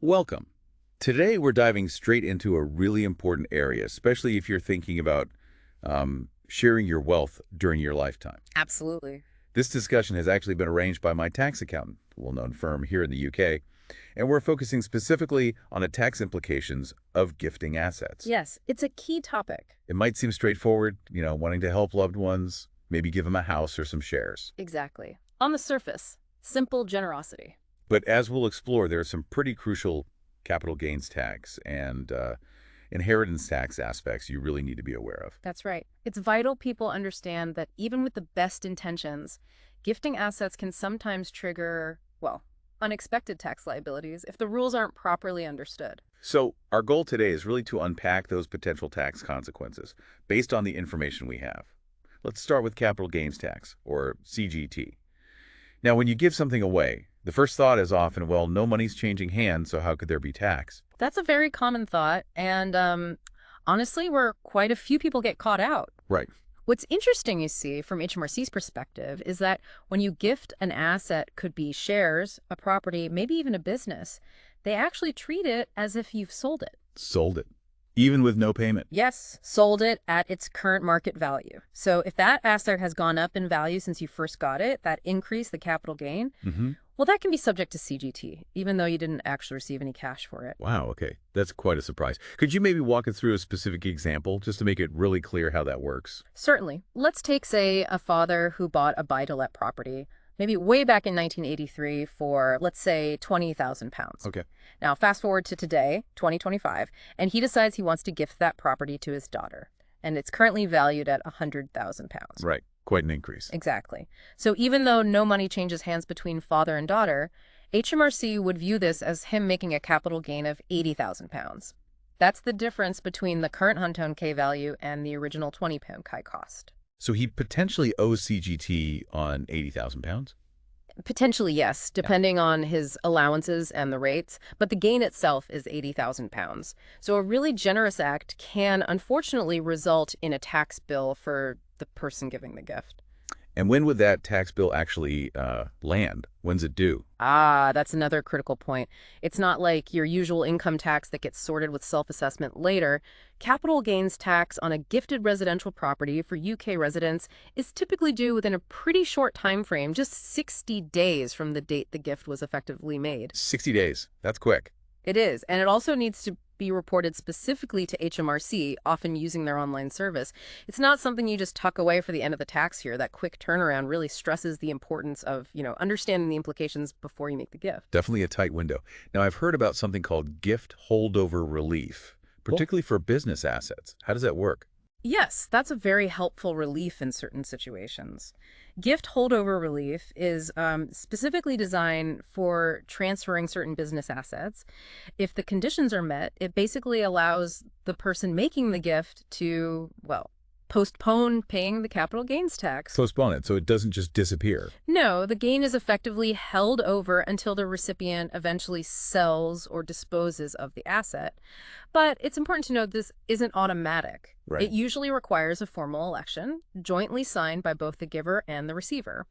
Welcome. Today we're diving straight into a really important area, especially if you're thinking about sharing your wealth during your lifetime. Absolutely. This discussion has actually been arranged by my tax accountant, a well-known firm here in the UK, and we're focusing specifically on the tax implications of gifting assets. Yes, it's a key topic. It might seem straightforward, wanting to help loved ones, maybe give them a house or some shares. Exactly. On the surface, simple generosity. But as we'll explore, there are some pretty crucial capital gains tax and inheritance tax aspects you really need to be aware of. That's right. It's vital people understand that even with the best intentions, gifting assets can sometimes trigger, well, unexpected tax liabilities if the rules aren't properly understood. So our goal today is really to unpack those potential tax consequences based on the information we have. Let's start with capital gains tax, or CGT. Now, when you give something away, the first thought is often, well, no money's changing hands, so how could there be tax? That's a very common thought, and honestly, where quite a few people get caught out. Right. What's interesting, you see, from HMRC's perspective, is that when you gift an asset, could be shares, a property, maybe even a business, they actually treat it as if you've sold it. Sold it, even with no payment. Yes, sold it at its current market value. So if that asset has gone up in value since you first got it, that increase, the capital gain, well, that can be subject to CGT, even though you didn't actually receive any cash for it. Wow, okay. That's quite a surprise. Could you maybe walk us through a specific example just to make it really clear how that works? Certainly. Let's take, say, a father who bought a buy-to-let property, maybe way back in 1983 for, let's say, £20,000. Okay. Now, fast forward to today, 2025, and he decides he wants to gift that property to his daughter, and it's currently valued at £100,000. Right. Quite an increase. Exactly. So even though no money changes hands between father and daughter, HMRC would view this as him making a capital gain of £80,000. That's the difference between the current £100K value and the original £20K cost. So he potentially owes CGT on £80,000? Potentially, yes, depending on his allowances and the rates, but the gain itself is £80,000. So a really generous act can unfortunately result in a tax bill for the person giving the gift. And when would that tax bill actually land? When's it due? That's another critical point. It's not like your usual income tax that gets sorted with self-assessment later. Capital gains tax on a gifted residential property for UK residents is typically due within a pretty short time frame, just 60 days from the date the gift was effectively made. 60 days. That's quick. It is, and it also needs to be reported specifically to HMRC, often using their online service. It's not something you just tuck away for the end of the tax year. That quick turnaround really stresses the importance of, understanding the implications before you make the gift. Definitely a tight window. Now, I've heard about something called gift holdover relief, particularly for business assets. How does that work? Yes, that's a very helpful relief in certain situations. Gift holdover relief is specifically designed for transferring certain business assets. If the conditions are met, it basically allows the person making the gift to, well, postpone paying the capital gains tax. Postpone it so it doesn't just disappear. No, the gain is effectively held over until the recipient eventually sells or disposes of the asset. But it's important to note this isn't automatic. Right. It usually requires a formal election, jointly signed by both the giver and the receiver.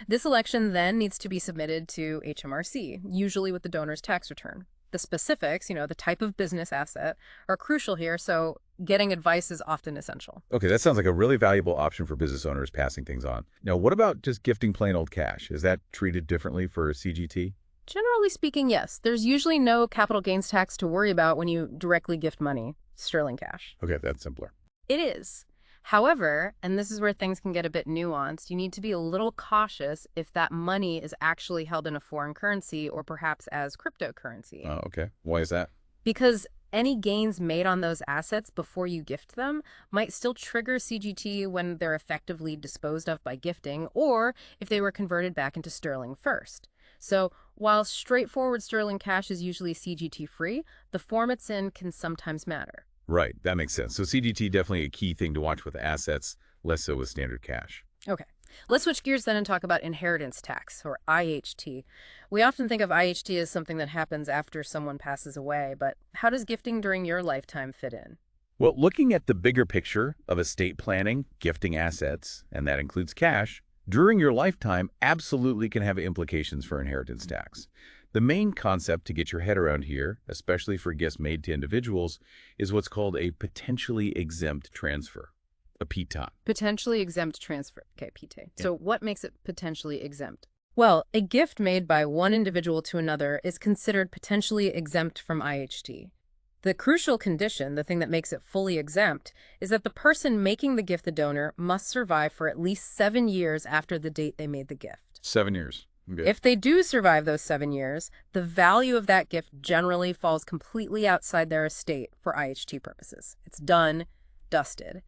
This election then needs to be submitted to HMRC, usually with the donor's tax return. The specifics, the type of business asset, are crucial here, so getting advice is often essential. Okay, that sounds like a really valuable option for business owners passing things on. Now, what about just gifting plain old cash? Is that treated differently for CGT? Generally speaking, yes. There's usually no capital gains tax to worry about when you directly gift money, sterling cash. Okay, that's simpler. It is. However, and this is where things can get a bit nuanced, you need to be a little cautious if that money is actually held in a foreign currency or perhaps as cryptocurrency. Oh, okay. Why is that? Because any gains made on those assets before you gift them might still trigger CGT when they're effectively disposed of by gifting, or if they were converted back into sterling first. So while straightforward sterling cash is usually CGT-free, the form it's in can sometimes matter. Right, that makes sense. So CGT definitely a key thing to watch with assets, less so with standard cash. Okay. Let's switch gears then and talk about inheritance tax, or IHT. We often think of IHT as something that happens after someone passes away, but how does gifting during your lifetime fit in? Well, looking at the bigger picture of estate planning, gifting assets, and that includes cash, during your lifetime absolutely can have implications for inheritance tax. The main concept to get your head around here, especially for gifts made to individuals, is what's called a potentially exempt transfer, a PTOT. Potentially exempt transfer. Okay, PT. So what makes it potentially exempt? Well, a gift made by one individual to another is considered potentially exempt from IHT. The crucial condition, the thing that makes it fully exempt, is that the person making the gift, the donor, must survive for at least 7 years after the date they made the gift. 7 years. Good. If they do survive those 7 years, the value of that gift generally falls completely outside their estate for IHT purposes. It's done, dusted.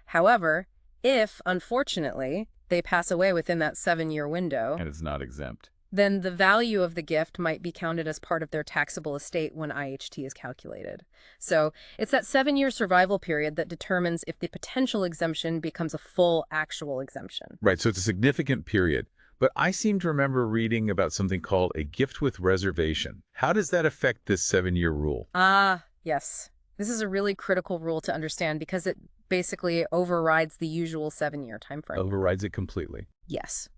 However, if, unfortunately, they pass away within that 7-year window, And it's not exempt. then the value of the gift might be counted as part of their taxable estate when IHT is calculated. So it's that 7-year survival period that determines if the potential exemption becomes a full actual exemption. Right, so it's a significant period. But I seem to remember reading about something called a gift with reservation. How does that affect this 7-year rule? Ah, yes. This is a really critical rule to understand because it basically overrides the usual 7-year time frame. Overrides it completely. Yes.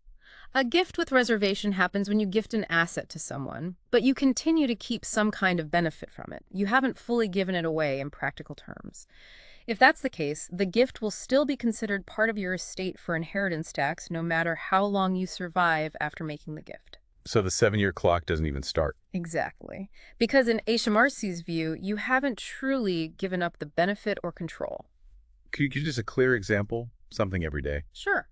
A gift with reservation happens when you gift an asset to someone, but you continue to keep some kind of benefit from it. You haven't fully given it away in practical terms. If that's the case, the gift will still be considered part of your estate for inheritance tax no matter how long you survive after making the gift. So the 7-year clock doesn't even start. Exactly. Because in HMRC's view, you haven't truly given up the benefit or control. Could you give just a clear example? Something every day. Sure.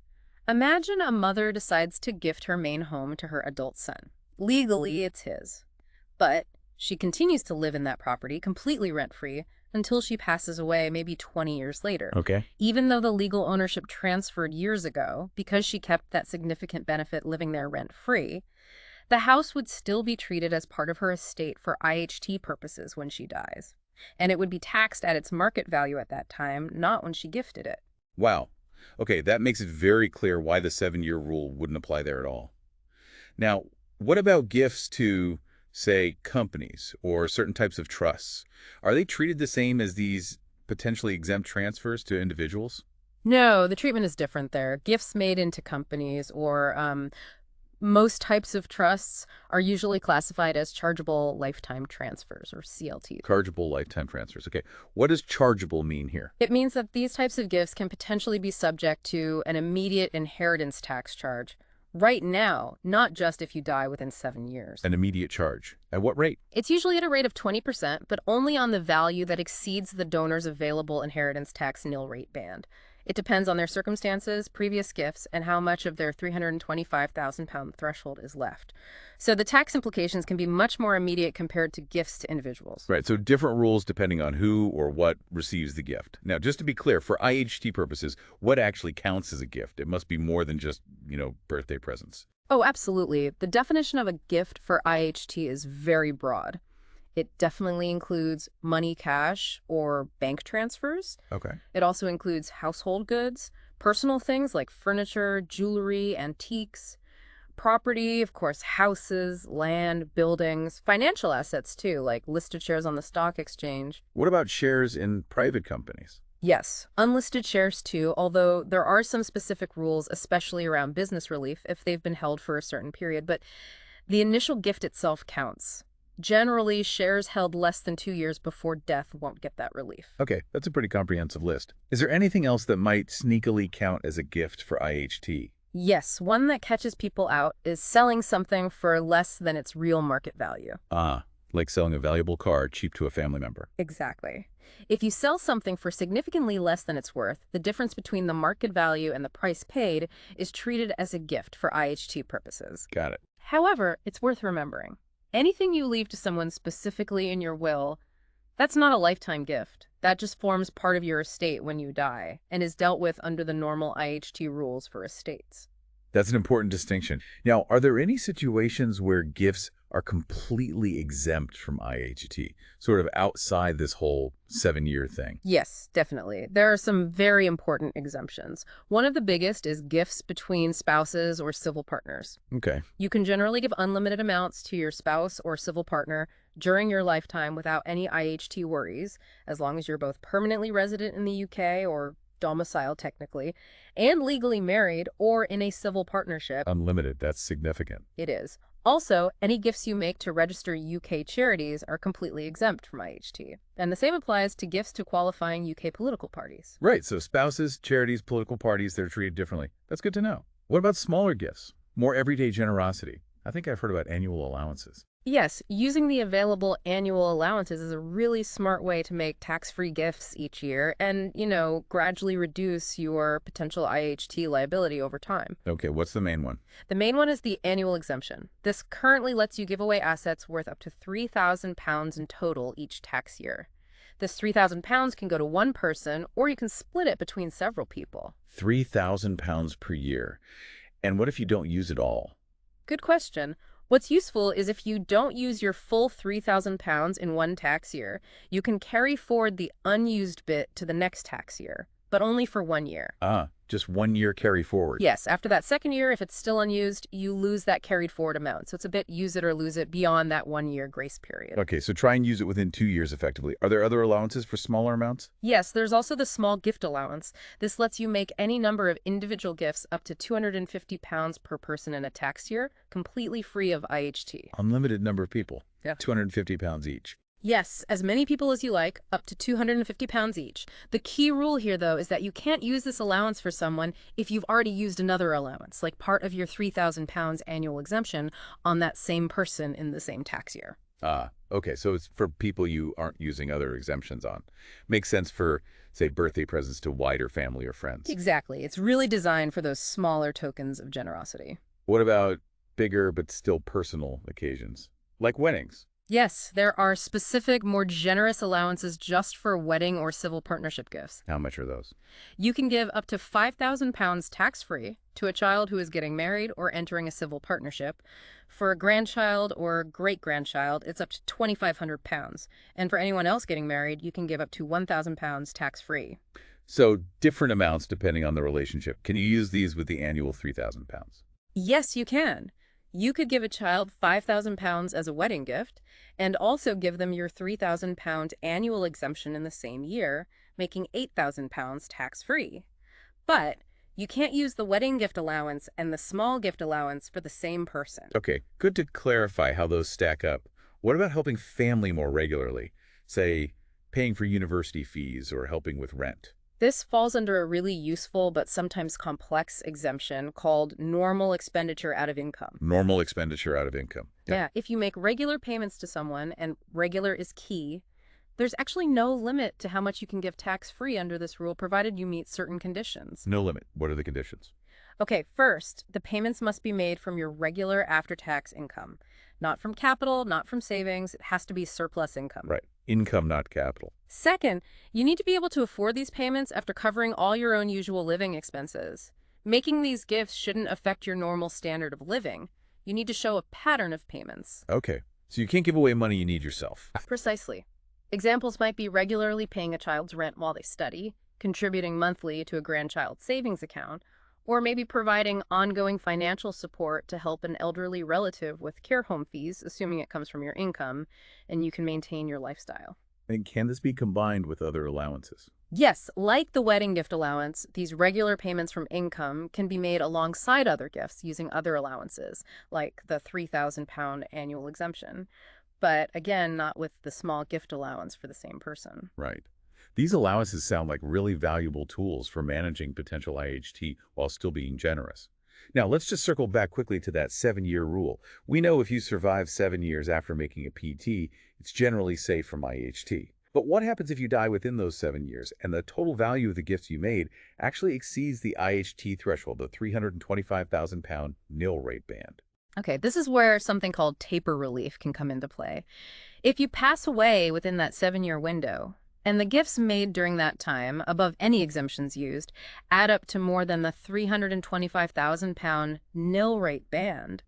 Imagine a mother decides to gift her main home to her adult son. Legally, it's his. But she continues to live in that property completely rent-free until she passes away maybe 20 years later. Okay. Even though the legal ownership transferred years ago, because she kept that significant benefit living there rent-free, the house would still be treated as part of her estate for IHT purposes when she dies. And it would be taxed at its market value at that time, not when she gifted it. Wow. Okay, that makes it very clear why the 7-year rule wouldn't apply there at all. Now, what about gifts to, say, companies or certain types of trusts? Are they treated the same as these potentially exempt transfers to individuals? No, the treatment is different there. Gifts made into companies or most types of trusts are usually classified as chargeable lifetime transfers, or CLTs. Chargeable lifetime transfers. Okay, what does chargeable mean here? It means that these types of gifts can potentially be subject to an immediate inheritance tax charge right now, not just if you die within 7 years. An immediate charge. At what rate? It's usually at a rate of 20%, but only on the value that exceeds the donor's available inheritance tax nil rate band. It depends on their circumstances, previous gifts, and how much of their £325,000 threshold is left. So the tax implications can be much more immediate compared to gifts to individuals. Right, so different rules depending on who or what receives the gift. Now, just to be clear, for IHT purposes, what actually counts as a gift? It must be more than just, birthday presents. Oh, absolutely. The definition of a gift for IHT is very broad. It definitely includes money, cash, or bank transfers. Okay. It also includes household goods, personal things like furniture, jewelry, antiques, property, of course, houses, land, buildings, financial assets too, like listed shares on the stock exchange. What about shares in private companies? Yes, unlisted shares too, although there are some specific rules, especially around business relief if they've been held for a certain period, but the initial gift itself counts. Generally, shares held less than 2 years before death won't get that relief. Okay, that's a pretty comprehensive list. Is there anything else that might sneakily count as a gift for IHT? Yes, one that catches people out is selling something for less than its real market value. Ah, like selling a valuable car cheap to a family member. Exactly. If you sell something for significantly less than it's worth, the difference between the market value and the price paid is treated as a gift for IHT purposes. Got it. However, it's worth remembering. Anything you leave to someone specifically in your will, that's not a lifetime gift. That just forms part of your estate when you die and is dealt with under the normal IHT rules for estates. That's an important distinction. Now, are there any situations where gifts are completely exempt from IHT, sort of outside this whole 7-year thing? Yes, definitely. There are some very important exemptions. One of the biggest is gifts between spouses or civil partners. Okay. You can generally give unlimited amounts to your spouse or civil partner during your lifetime without any IHT worries, as long as you're both permanently resident in the UK or domiciled technically, and legally married or in a civil partnership. Unlimited, that's significant. It is. Also, any gifts you make to register UK charities are completely exempt from IHT. And the same applies to gifts to qualifying UK political parties. Right, so spouses, charities, political parties, they're treated differently. That's good to know. What about smaller gifts? More everyday generosity? I think I've heard about annual allowances. Yes, using the available annual allowances is a really smart way to make tax-free gifts each year and, gradually reduce your potential IHT liability over time. Okay, what's the main one? The main one is the annual exemption. This currently lets you give away assets worth up to £3,000 in total each tax year. This £3,000 can go to one person, or you can split it between several people. £3,000 per year. And what if you don't use it all? Good question. What's useful is if you don't use your full £3,000 in one tax year, you can carry forward the unused bit to the next tax year, but only for 1 year. Just 1 year carry forward. Yes, after that second year, if it's still unused, you lose that carried forward amount. So it's a bit use it or lose it beyond that 1 year grace period. Okay, so try and use it within 2 years effectively. Are there other allowances for smaller amounts? Yes, there's also the small gift allowance. This lets you make any number of individual gifts up to £250 per person in a tax year, completely free of IHT. Unlimited number of people. Yeah. £250 each. Yes, as many people as you like, up to £250 each. The key rule here, though, is that you can't use this allowance for someone if you've already used another allowance, like part of your £3,000 annual exemption on that same person in the same tax year. Okay, so it's for people you aren't using other exemptions on. Makes sense for, say, birthday presents to wider family or friends. Exactly. It's really designed for those smaller tokens of generosity. What about bigger but still personal occasions, like weddings? Yes, there are specific, more generous allowances just for wedding or civil partnership gifts. How much are those? You can give up to £5,000 tax-free to a child who is getting married or entering a civil partnership. For a grandchild or great-grandchild, it's up to £2,500. And for anyone else getting married, you can give up to £1,000 tax-free. So different amounts depending on the relationship. Can you use these with the annual £3,000? Yes, you can. You could give a child £5,000 as a wedding gift and also give them your £3,000 annual exemption in the same year, making £8,000 tax-free. But you can't use the wedding gift allowance and the small gift allowance for the same person. Okay, good to clarify how those stack up. What about helping family more regularly? Say, paying for university fees or helping with rent? This falls under a really useful but sometimes complex exemption called normal expenditure out of income. Normal expenditure out of income. Yeah, if you make regular payments to someone, and regular is key, there's actually no limit to how much you can give tax-free under this rule, provided you meet certain conditions. No limit. What are the conditions? Okay, first, the payments must be made from your regular after-tax income. Not from capital, not from savings. It has to be surplus income. Right. Income, not capital. Second, you need to be able to afford these payments after covering all your own usual living expenses. Making these gifts shouldn't affect your normal standard of living. You need to show a pattern of payments. Okay. So you can't give away money you need yourself. Precisely. Examples might be regularly paying a child's rent while they study, contributing monthly to a grandchild's savings account, or maybe providing ongoing financial support to help an elderly relative with care home fees, assuming it comes from your income, and you can maintain your lifestyle. And can this be combined with other allowances? Yes, like the wedding gift allowance, these regular payments from income can be made alongside other gifts using other allowances, like the £3,000 annual exemption. But again, not with the small gift allowance for the same person. Right. These allowances sound like really valuable tools for managing potential IHT while still being generous. Now, let's just circle back quickly to that 7-year rule. We know if you survive 7 years after making a PT, it's generally safe from IHT. But what happens if you die within those 7 years and the total value of the gifts you made actually exceeds the IHT threshold, the £325,000 nil rate band? Okay, this is where something called taper relief can come into play. If you pass away within that 7-year window, and the gifts made during that time, above any exemptions used, add up to more than the £325,000 nil rate band,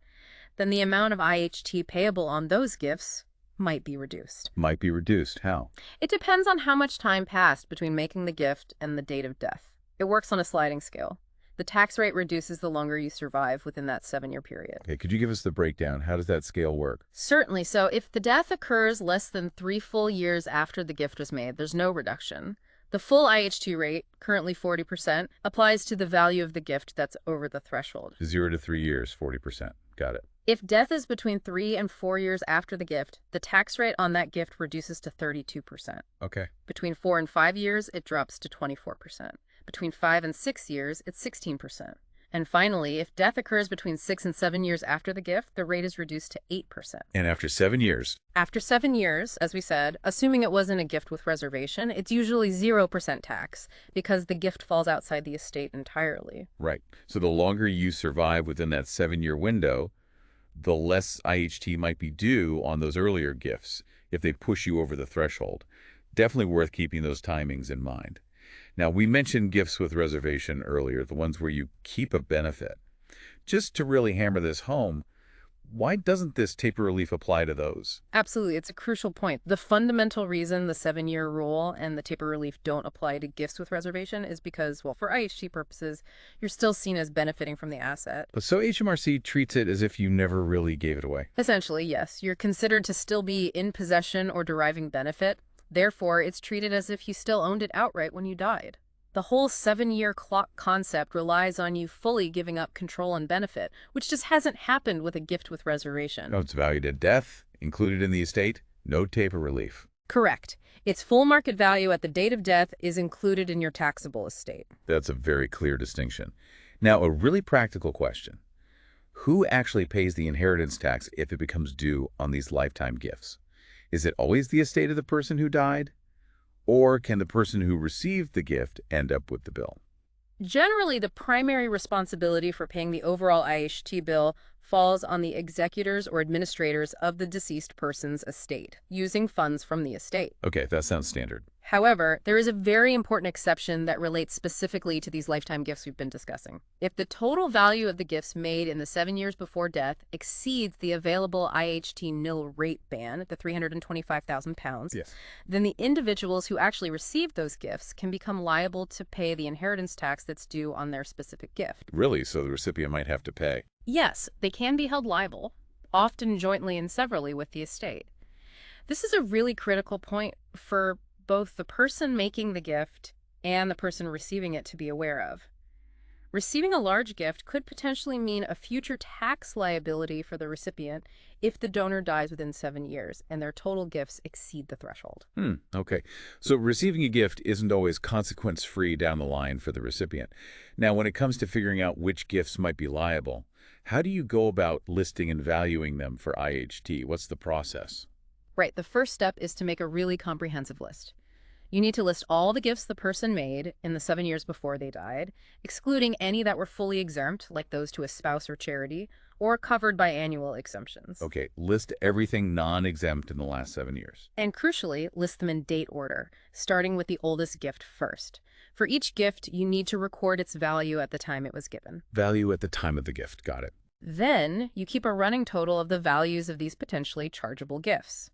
then the amount of IHT payable on those gifts might be reduced. Might be reduced. How? It depends on how much time passed between making the gift and the date of death. It works on a sliding scale. The tax rate reduces the longer you survive within that 7-year period. Okay, could you give us the breakdown? How does that scale work? Certainly. So if the death occurs less than 3 full years after the gift was made, there's no reduction. The full IHT rate, currently 40%, applies to the value of the gift that's over the threshold. 0 to 3 years, 40%. Got it. If death is between 3 and 4 years after the gift, the tax rate on that gift reduces to 32%. Okay. Between 4 and 5 years, it drops to 24%. Between 5 and 6 years, it's 16%. And finally, if death occurs between 6 and 7 years after the gift, the rate is reduced to 8%. And after 7 years? After 7 years, as we said, assuming it wasn't a gift with reservation, it's usually 0% tax because the gift falls outside the estate entirely. Right. So the longer you survive within that 7-year window, the less IHT might be due on those earlier gifts if they push you over the threshold. Definitely worth keeping those timings in mind. Now, we mentioned gifts with reservation earlier, the ones where you keep a benefit. Just to really hammer this home, why doesn't this taper relief apply to those? Absolutely. It's a crucial point. The fundamental reason the 7-year rule and the taper relief don't apply to gifts with reservation is because, well, for IHT purposes, you're still seen as benefiting from the asset. But so HMRC treats it as if you never really gave it away. Essentially, yes. You're considered to still be in possession or deriving benefit. Therefore, it's treated as if you still owned it outright when you died. The whole 7-year clock concept relies on you fully giving up control and benefit, which just hasn't happened with a gift with reservation. No, it's valued at death, included in the estate, no taper relief. Correct. Its full market value at the date of death is included in your taxable estate. That's a very clear distinction. Now, a really practical question. Who actually pays the inheritance tax if it becomes due on these lifetime gifts? Is it always the estate of the person who died? Or can the person who received the gift end up with the bill? Generally, the primary responsibility for paying the overall IHT bill falls on the executors or administrators of the deceased person's estate, using funds from the estate. Okay, that sounds standard. However, there is a very important exception that relates specifically to these lifetime gifts we've been discussing. If the total value of the gifts made in the 7 years before death exceeds the available IHT nil rate band, the £325,000, Yes. then the individuals who actually received those gifts can become liable to pay the inheritance tax that's due on their specific gift. Really? So the recipient might have to pay? Yes, they can be held liable, often jointly and severally with the estate. This is a really critical point for both the person making the gift and the person receiving it to be aware of. Receiving a large gift could potentially mean a future tax liability for the recipient if the donor dies within 7 years and their total gifts exceed the threshold. Okay. So receiving a gift isn't always consequence-free down the line for the recipient. Now, when it comes to figuring out which gifts might be liable, how do you go about listing and valuing them for IHT? What's the process? Right, the first step is to make a really comprehensive list. You need to list all the gifts the person made in the 7 years before they died, excluding any that were fully exempt, like those to a spouse or charity, or covered by annual exemptions. Okay, list everything non-exempt in the last 7 years. And crucially, list them in date order, starting with the oldest gift first. For each gift, you need to record its value at the time it was given. Value at the time of the gift. Got it. Then, you keep a running total of the values of these potentially chargeable gifts.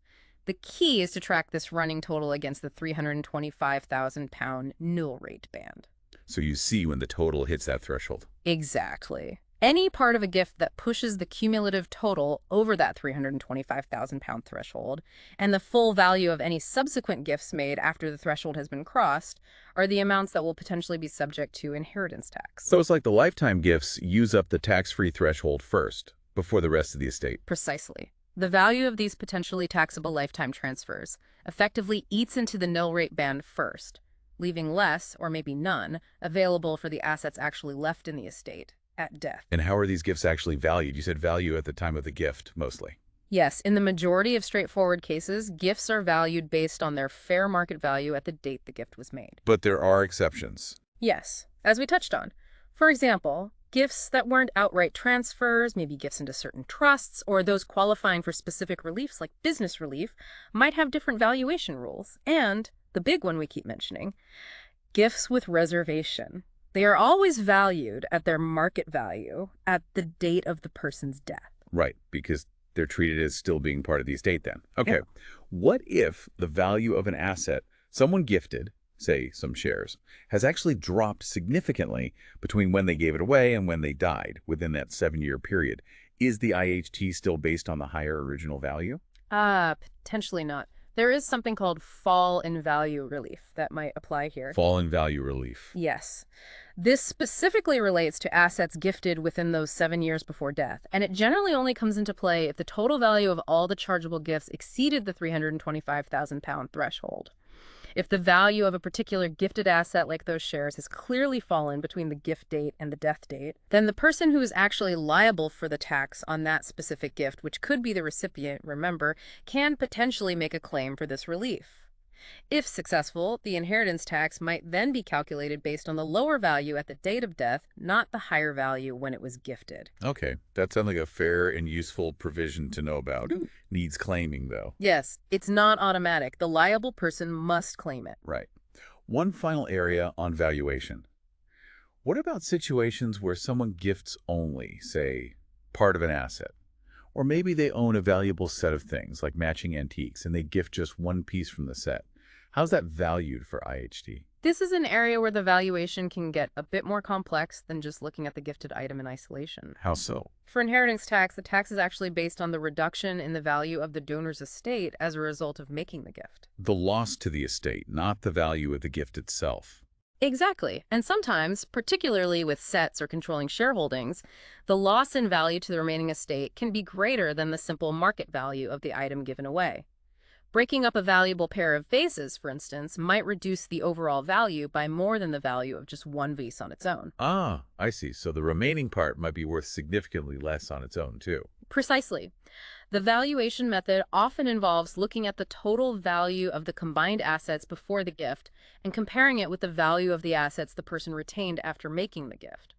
The key is to track this running total against the £325,000 nil rate band. So you see when the total hits that threshold. Exactly. Any part of a gift that pushes the cumulative total over that £325,000 threshold and the full value of any subsequent gifts made after the threshold has been crossed are the amounts that will potentially be subject to inheritance tax. So it's like the lifetime gifts use up the tax-free threshold first, before the rest of the estate. Precisely. The value of these potentially taxable lifetime transfers effectively eats into the nil rate band first, leaving less, or maybe none, available for the assets actually left in the estate at death. And how are these gifts actually valued? You said value at the time of the gift, mostly. Yes, in the majority of straightforward cases, gifts are valued based on their fair market value at the date the gift was made. But there are exceptions. Yes, as we touched on. For example, gifts that weren't outright transfers, maybe gifts into certain trusts, or those qualifying for specific reliefs like business relief, might have different valuation rules. And, the big one we keep mentioning, gifts with reservation. They are always valued at their market value at the date of the person's death. Right, because they're treated as still being part of the estate then. Okay, Yeah. What if the value of an asset someone gifted, say some shares, has actually dropped significantly between when they gave it away and when they died within that 7-year period? Is the IHT still based on the higher original value? Potentially not. There is something called fall in value relief that might apply here. Fall in value relief. Yes. This specifically relates to assets gifted within those 7 years before death, and it generally only comes into play if the total value of all the chargeable gifts exceeded the £325,000 threshold. If the value of a particular gifted asset like those shares has clearly fallen between the gift date and the death date, then the person who is actually liable for the tax on that specific gift, which could be the recipient, remember, can potentially make a claim for this relief. If successful, the inheritance tax might then be calculated based on the lower value at the date of death, not the higher value when it was gifted. Okay, that sounds like a fair and useful provision to know about. Needs claiming, though. Yes, it's not automatic. The liable person must claim it. Right. One final area on valuation. What about situations where someone gifts only, say, part of an asset? Or maybe they own a valuable set of things, like matching antiques, and they gift just one piece from the set. How's that valued for IHT? This is an area where the valuation can get a bit more complex than just looking at the gifted item in isolation. How so? For inheritance tax, the tax is actually based on the reduction in the value of the donor's estate as a result of making the gift. The loss to the estate, not the value of the gift itself. Exactly. And sometimes, particularly with sets or controlling shareholdings, the loss in value to the remaining estate can be greater than the simple market value of the item given away. Breaking up a valuable pair of vases, for instance, might reduce the overall value by more than the value of just one vase on its own. Ah, I see. So the remaining part might be worth significantly less on its own, too. Precisely. The valuation method often involves looking at the total value of the combined assets before the gift and comparing it with the value of the assets the person retained after making the gift.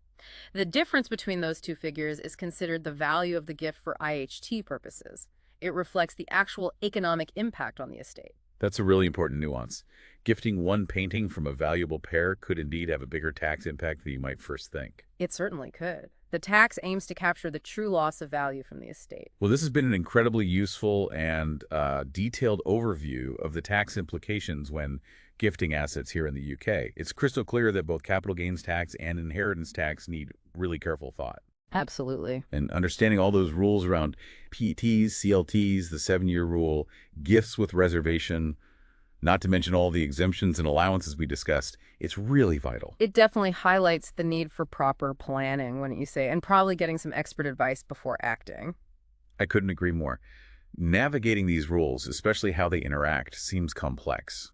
The difference between those two figures is considered the value of the gift for IHT purposes. It reflects the actual economic impact on the estate. That's a really important nuance. Gifting one painting from a valuable pair could indeed have a bigger tax impact than you might first think. It certainly could. The tax aims to capture the true loss of value from the estate. Well, this has been an incredibly useful and detailed overview of the tax implications when gifting assets here in the UK. It's crystal clear that both capital gains tax and inheritance tax need really careful thought. Absolutely. And understanding all those rules around PETs, CLTs, the 7-year rule, gifts with reservation, not to mention all the exemptions and allowances we discussed, it's really vital. It definitely highlights the need for proper planning, wouldn't you say, and probably getting some expert advice before acting. I couldn't agree more. Navigating these rules, especially how they interact, seems complex.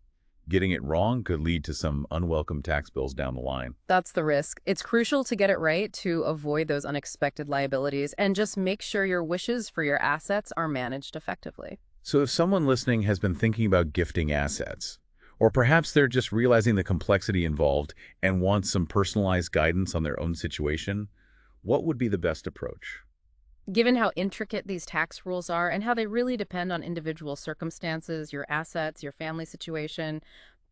Getting it wrong could lead to some unwelcome tax bills down the line. That's the risk. It's crucial to get it right to avoid those unexpected liabilities and just make sure your wishes for your assets are managed effectively. So if someone listening has been thinking about gifting assets, or perhaps they're just realizing the complexity involved and want some personalized guidance on their own situation, what would be the best approach? Given how intricate these tax rules are and how they really depend on individual circumstances, your assets, your family situation,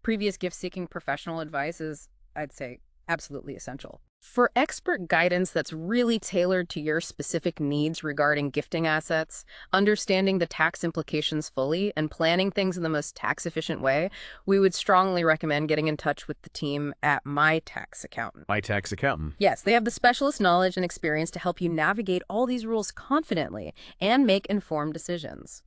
previous gift-seeking professional advice is, I'd say, absolutely essential. For expert guidance that's really tailored to your specific needs regarding gifting assets, understanding the tax implications fully, and planning things in the most tax-efficient way, we would strongly recommend getting in touch with the team at My Tax Accountant. My Tax Accountant. Yes, they have the specialist knowledge and experience to help you navigate all these rules confidently and make informed decisions.